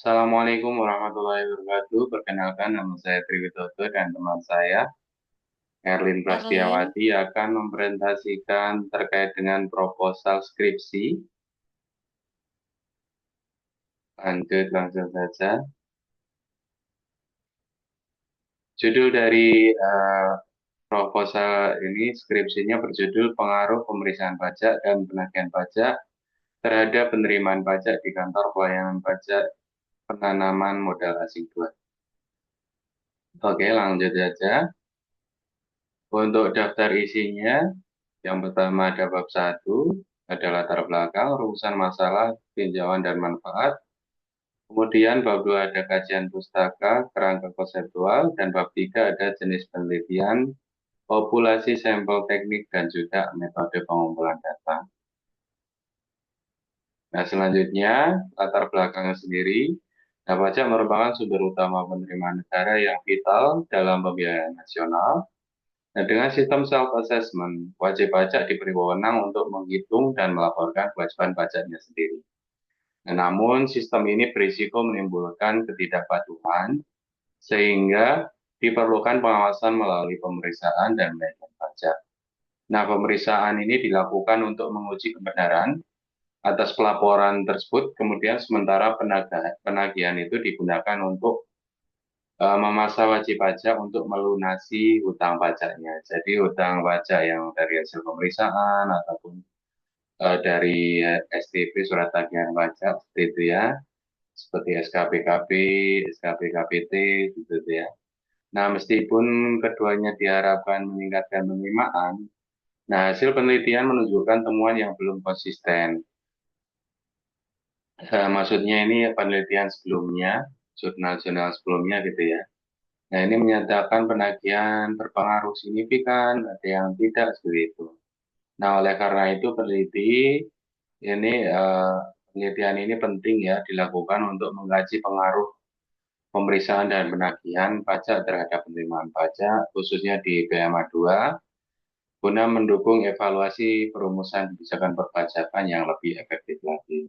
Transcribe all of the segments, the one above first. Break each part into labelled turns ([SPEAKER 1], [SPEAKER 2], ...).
[SPEAKER 1] Assalamualaikum warahmatullahi wabarakatuh. Perkenalkan, nama saya Triwidodo dan teman saya Erlin
[SPEAKER 2] Erlin,
[SPEAKER 1] Prastiawati akan mempresentasikan terkait dengan proposal skripsi. Lanjut langsung saja. Judul dari proposal ini skripsinya berjudul Pengaruh Pemeriksaan Pajak dan Penagihan Pajak terhadap penerimaan pajak di Kantor Pelayanan Pajak Penanaman Modal Asing 2. Oke, lanjut saja. Untuk daftar isinya, yang pertama ada bab 1, ada latar belakang, rumusan masalah, tinjauan dan manfaat. Kemudian bab 2 ada kajian pustaka, kerangka konseptual, dan bab 3 ada jenis penelitian, populasi sampel teknik, dan juga metode pengumpulan data. Nah, selanjutnya, latar belakangnya sendiri. Nah, pajak merupakan sumber utama penerimaan negara yang vital dalam pembiayaan nasional. Nah, dengan sistem self-assessment, wajib pajak diberi wewenang untuk menghitung dan melaporkan kewajiban pajaknya sendiri. Nah, namun, sistem ini berisiko menimbulkan ketidakpatuhan, sehingga diperlukan pengawasan melalui pemeriksaan dan manajemen pajak. Nah, pemeriksaan ini dilakukan untuk menguji kebenaran atas pelaporan tersebut, kemudian sementara penagihan itu digunakan untuk memaksa wajib pajak untuk melunasi hutang pajaknya. Jadi hutang pajak yang dari hasil pemeriksaan ataupun dari STP surat tagihan pajak seperti itu ya, seperti SKPKB, SKPKPT gitu ya. Nah, meskipun keduanya diharapkan meningkatkan penerimaan, nah hasil penelitian menunjukkan temuan yang belum konsisten. Maksudnya ini penelitian sebelumnya, jurnal-jurnal sebelumnya gitu ya. Nah, ini menyatakan penagihan berpengaruh signifikan, ada yang tidak seperti itu. Nah, oleh karena itu ini eh, penelitian ini penting ya dilakukan untuk mengkaji pengaruh pemeriksaan dan penagihan pajak terhadap penerimaan pajak, khususnya di PMA 2, guna mendukung evaluasi perumusan kebijakan perpajakan yang lebih efektif lagi.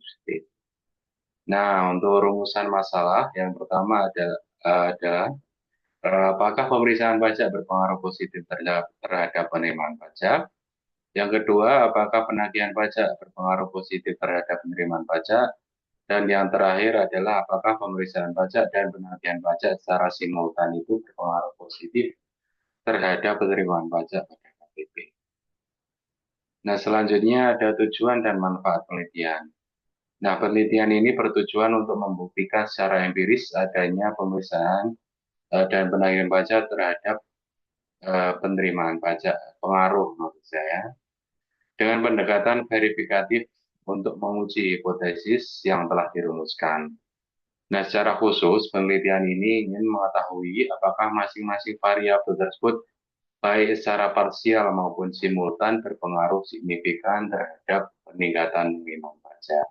[SPEAKER 1] Nah, untuk rumusan masalah yang pertama adalah apakah pemeriksaan pajak berpengaruh positif terhadap penerimaan pajak? Yang kedua, apakah penagihan pajak berpengaruh positif terhadap penerimaan pajak? Dan yang terakhir adalah apakah pemeriksaan pajak dan penagihan pajak secara simultan itu berpengaruh positif terhadap penerimaan pajak pada KPP. Nah, selanjutnya ada tujuan dan manfaat penelitian. Nah, penelitian ini bertujuan untuk membuktikan secara empiris adanya pemeriksaan dan penagihan pajak terhadap penerimaan pajak, pengaruh maksud saya, dengan pendekatan verifikatif untuk menguji hipotesis yang telah dirumuskan. Nah, secara khusus, penelitian ini ingin mengetahui apakah masing-masing variabel tersebut, baik secara parsial maupun simultan, berpengaruh signifikan terhadap peningkatan penerimaan pajak.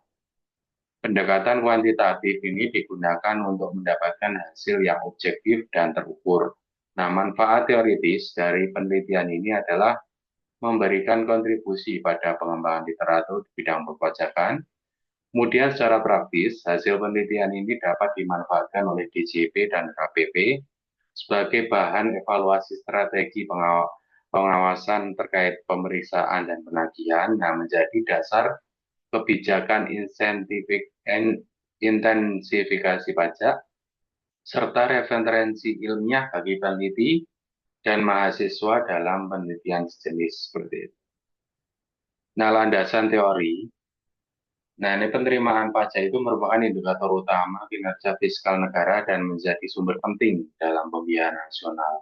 [SPEAKER 1] Pendekatan kuantitatif ini digunakan untuk mendapatkan hasil yang objektif dan terukur. Nah, manfaat teoritis dari penelitian ini adalah memberikan kontribusi pada pengembangan literatur di bidang perpajakan. Kemudian secara praktis, hasil penelitian ini dapat dimanfaatkan oleh DJP dan KPP sebagai bahan evaluasi strategi pengawasan terkait pemeriksaan dan penagihan, nah menjadi dasar kebijakan intensifikasi pajak, serta referensi ilmiah bagi peneliti dan mahasiswa dalam penelitian sejenis seperti itu. Nah, landasan teori. Nah, ini penerimaan pajak itu merupakan indikator utama kinerja fiskal negara dan menjadi sumber penting dalam pembiayaan nasional.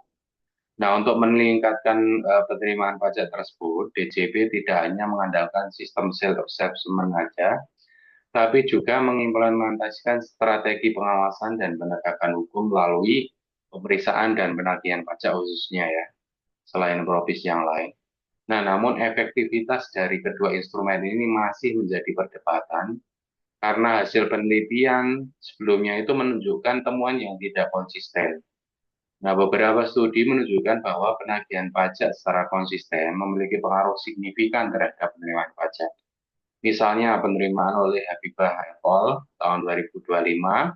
[SPEAKER 1] Nah, untuk meningkatkan penerimaan pajak tersebut, DJP tidak hanya mengandalkan sistem self-assessment saja, tapi juga mengimplementasikan strategi pengawasan dan penegakan hukum melalui pemeriksaan dan penagihan pajak khususnya ya, selain profesi yang lain. Nah, namun efektivitas dari kedua instrumen ini masih menjadi perdebatan karena hasil penelitian sebelumnya itu menunjukkan temuan yang tidak konsisten. Nah, beberapa studi menunjukkan bahwa penagihan pajak secara konsisten memiliki pengaruh signifikan terhadap penerimaan pajak. Misalnya penerimaan oleh Habibah et al. Tahun 2025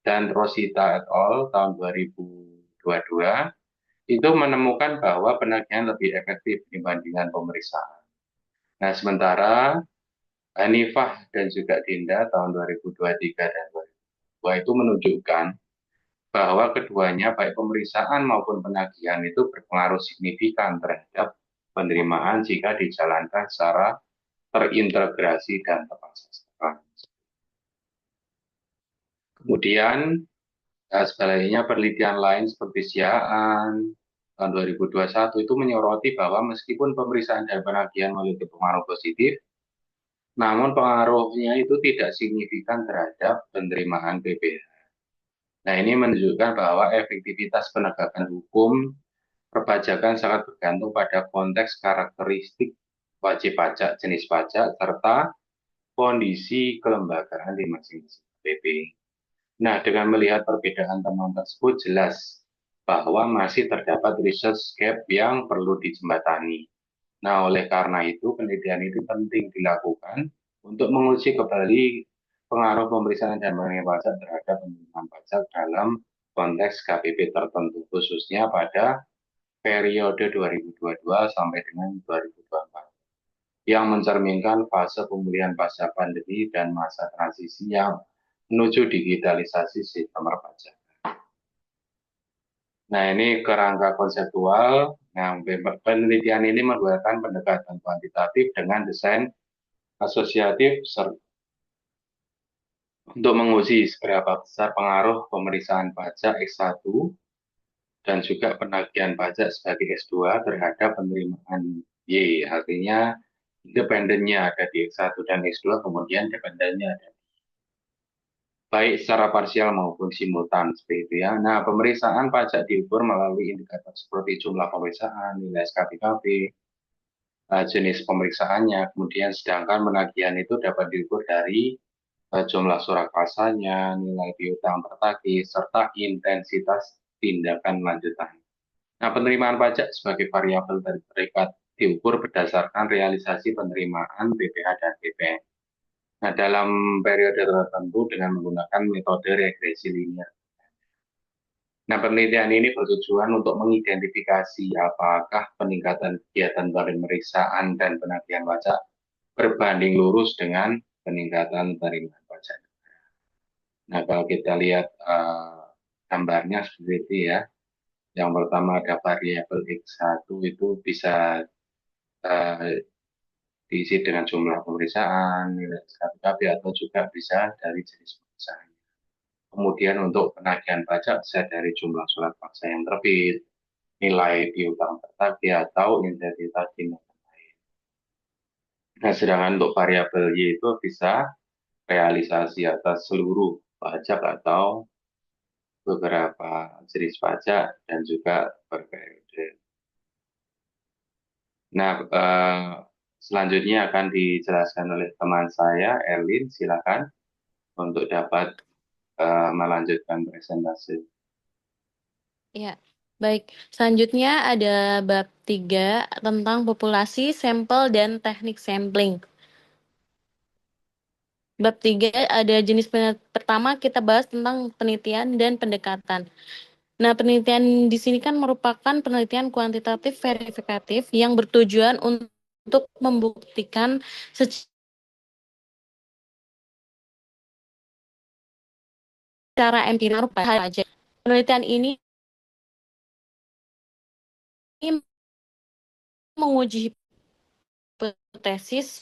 [SPEAKER 1] dan Rosita et al. Tahun 2022 itu menemukan bahwa penagihan lebih efektif dibandingkan pemeriksaan. Nah, sementara Hanifah dan juga Dinda tahun 2023 dan 2022 itu menunjukkan bahwa keduanya baik pemeriksaan maupun penagihan itu berpengaruh signifikan terhadap penerimaan jika dijalankan secara terintegrasi dan tepat sasaran. Kemudian, sebaliknya penelitian lain seperti Siaan tahun 2021 itu menyoroti bahwa meskipun pemeriksaan dan penagihan memiliki pengaruh positif, namun pengaruhnya itu tidak signifikan terhadap penerimaan PPh. Nah, ini menunjukkan bahwa efektivitas penegakan hukum perpajakan sangat bergantung pada konteks karakteristik wajib pajak, jenis pajak, serta kondisi kelembagaan di masing-masing KPP. Nah, dengan melihat perbedaan temuan tersebut, jelas bahwa masih terdapat research gap yang perlu dijembatani. Nah, oleh karena itu, penelitian itu penting dilakukan untuk menguji kembali pengaruh pemeriksaan dan penerimaan pajak terhadap penerimaan pajak dalam konteks KPP tertentu, khususnya pada periode 2022 sampai dengan 2024, yang mencerminkan fase pemulihan pasca pandemi dan masa transisi yang menuju digitalisasi sistem perpajakan. Nah, ini kerangka konseptual. Nah, penelitian ini menggunakan pendekatan kuantitatif dengan desain asosiatif untuk menguji seberapa besar pengaruh pemeriksaan pajak X1 dan juga penagihan pajak sebagai S2 terhadap penerimaan Y. Artinya independennya ada di X1 dan X2, kemudian dependennya ada baik secara parsial maupun simultan seperti itu ya. Nah, pemeriksaan pajak diukur melalui indikator seperti jumlah pemeriksaan, nilai SKPKB, jenis pemeriksaannya, kemudian sedangkan penagihan itu dapat diukur dari jumlah surat kasanya, nilai piutang tertagih, serta intensitas tindakan lanjutan. Nah, penerimaan pajak sebagai variabel terikat diukur berdasarkan realisasi penerimaan BPH dan BPN. Nah, dalam periode tertentu dengan menggunakan metode regresi linear. Nah, penelitian ini bertujuan untuk mengidentifikasi apakah peningkatan kegiatan pemeriksaan dan penagihan pajak berbanding lurus dengan peningkatan penerimaan pajak. Nah, kalau kita lihat gambarnya seperti itu ya. Yang pertama ada variabel X1 itu bisa uh, diisi dengan jumlah pemeriksaan, nilai SKPKB, atau juga bisa dari jenis pemeriksaan. Kemudian untuk penagihan pajak bisa dari jumlah surat paksa yang terbit, nilai piutang tertagih, atau intensitas tindakan lain. Nah, sedangkan untuk variabel Y itu bisa realisasi atas seluruh pajak atau beberapa jenis pajak dan juga berperiode. Nah, selanjutnya akan dijelaskan oleh teman saya, Erlin. Silakan untuk dapat melanjutkan presentasi.
[SPEAKER 2] Ya, baik. Selanjutnya ada bab 3 tentang populasi, sampel, dan teknik sampling. Bab 3 ada jenis pertama kita bahas tentang penelitian dan pendekatan. Nah, penelitian di sini kan merupakan penelitian kuantitatif verifikatif yang bertujuan untuk membuktikan secara empiris pajak. Penelitian ini menguji hipotesis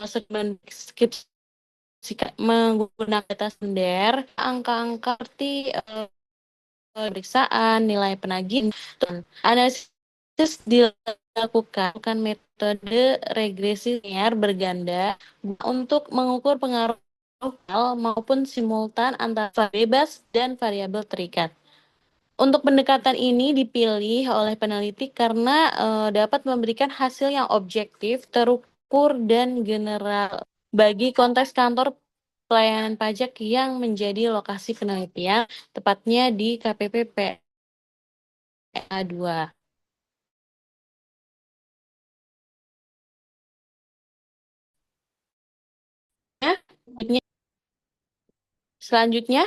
[SPEAKER 2] menggunakan data sekunder, angka-angka seperti pemeriksaan, nilai penagih, dan analisis dilakukan metode regresi linear berganda untuk mengukur pengaruh lokal maupun simultan antara bebas dan variabel terikat. Untuk pendekatan ini dipilih oleh peneliti karena dapat memberikan hasil yang objektif, terukur, dan general bagi konteks kantor pelayanan pajak yang menjadi lokasi penelitian, tepatnya di KPP PA 2. Selanjutnya,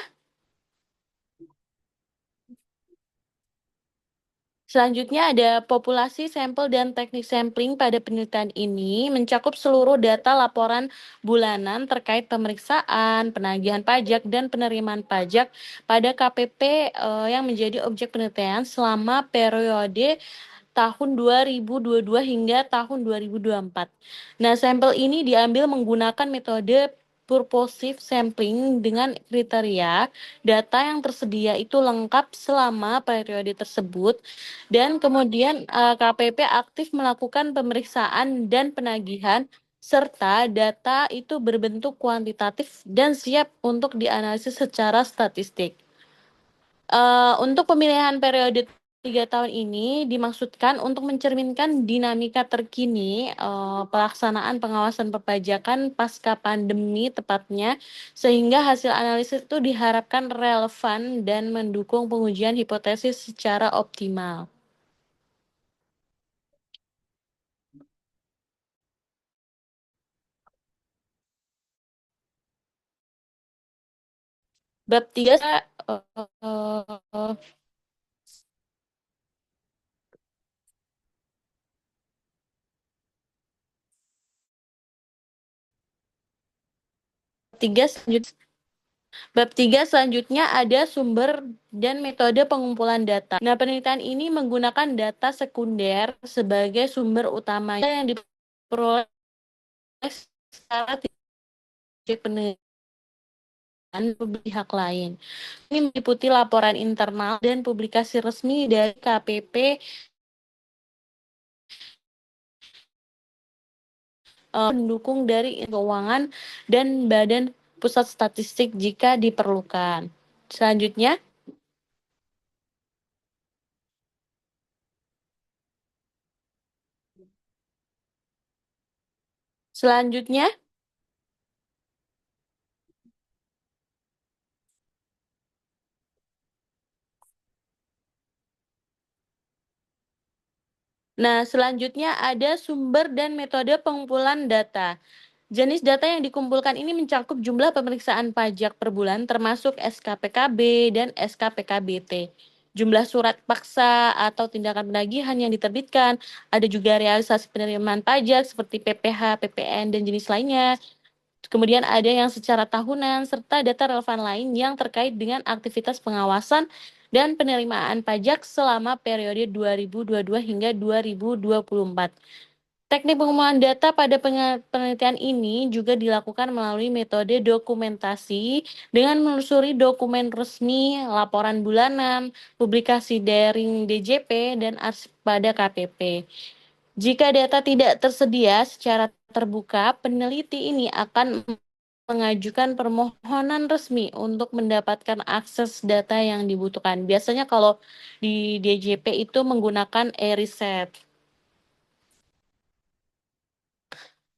[SPEAKER 2] Selanjutnya ada populasi sampel dan teknik sampling pada penelitian ini mencakup seluruh data laporan bulanan terkait pemeriksaan, penagihan pajak, dan penerimaan pajak pada KPP yang menjadi objek penelitian selama periode tahun 2022 hingga tahun 2024. Nah, sampel ini diambil menggunakan metode purposive sampling dengan kriteria data yang tersedia itu lengkap selama periode tersebut dan kemudian KPP aktif melakukan pemeriksaan dan penagihan serta data itu berbentuk kuantitatif dan siap untuk dianalisis secara statistik. Untuk pemilihan periode 3 tahun ini dimaksudkan untuk mencerminkan dinamika terkini pelaksanaan pengawasan perpajakan pasca pandemi tepatnya, sehingga hasil analisis itu diharapkan relevan dan mendukung pengujian hipotesis secara optimal. Bab 3 tiga selanjutnya Bab 3 selanjutnya ada sumber dan metode pengumpulan data. Nah, penelitian ini menggunakan data sekunder sebagai sumber utama yang diperoleh secara tidak penelitian pihak lain. Ini meliputi laporan internal dan publikasi resmi dari KPP pendukung dari keuangan dan Badan Pusat Statistik jika diperlukan. Selanjutnya, selanjutnya selanjutnya ada sumber dan metode pengumpulan data. Jenis data yang dikumpulkan ini mencakup jumlah pemeriksaan pajak per bulan termasuk SKPKB dan SKPKBT. Jumlah surat paksa atau tindakan penagihan yang diterbitkan, ada juga realisasi penerimaan pajak seperti PPh, PPN, dan jenis lainnya. Kemudian ada yang secara tahunan, serta data relevan lain yang terkait dengan aktivitas pengawasan dan penerimaan pajak selama periode 2022 hingga 2024. Teknik pengumpulan data pada penelitian ini juga dilakukan melalui metode dokumentasi dengan menelusuri dokumen resmi, laporan bulanan, publikasi daring DJP, dan arsip pada KPP. Jika data tidak tersedia secara terbuka, peneliti ini akan mengajukan permohonan resmi untuk mendapatkan akses data yang dibutuhkan. Biasanya kalau di DJP itu menggunakan e-riset.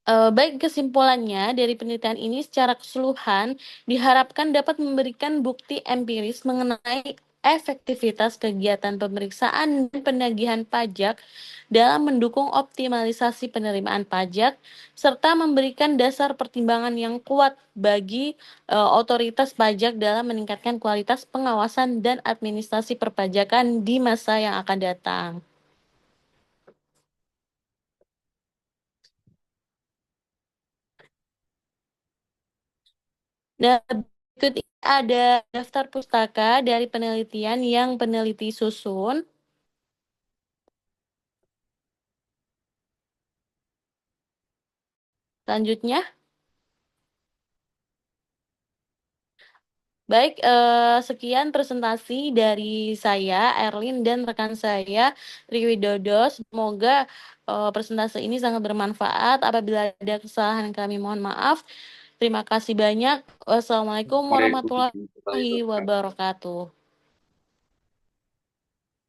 [SPEAKER 2] Baik, kesimpulannya dari penelitian ini secara keseluruhan diharapkan dapat memberikan bukti empiris mengenai efektivitas kegiatan pemeriksaan dan penagihan pajak dalam mendukung optimalisasi penerimaan pajak serta memberikan dasar pertimbangan yang kuat bagi otoritas pajak dalam meningkatkan kualitas pengawasan dan administrasi perpajakan di masa yang akan datang. Nah, berikut ini ada daftar pustaka dari penelitian yang peneliti susun. Selanjutnya, baik, sekian presentasi dari saya, Erlin, dan rekan saya, Riwidodo. Semoga presentasi ini sangat bermanfaat. Apabila ada kesalahan kami mohon maaf. Terima kasih banyak. Wassalamualaikum
[SPEAKER 1] Waalaikumsalam
[SPEAKER 2] warahmatullahi
[SPEAKER 1] warahmatullahi wabarakatuh.
[SPEAKER 2] wabarakatuh.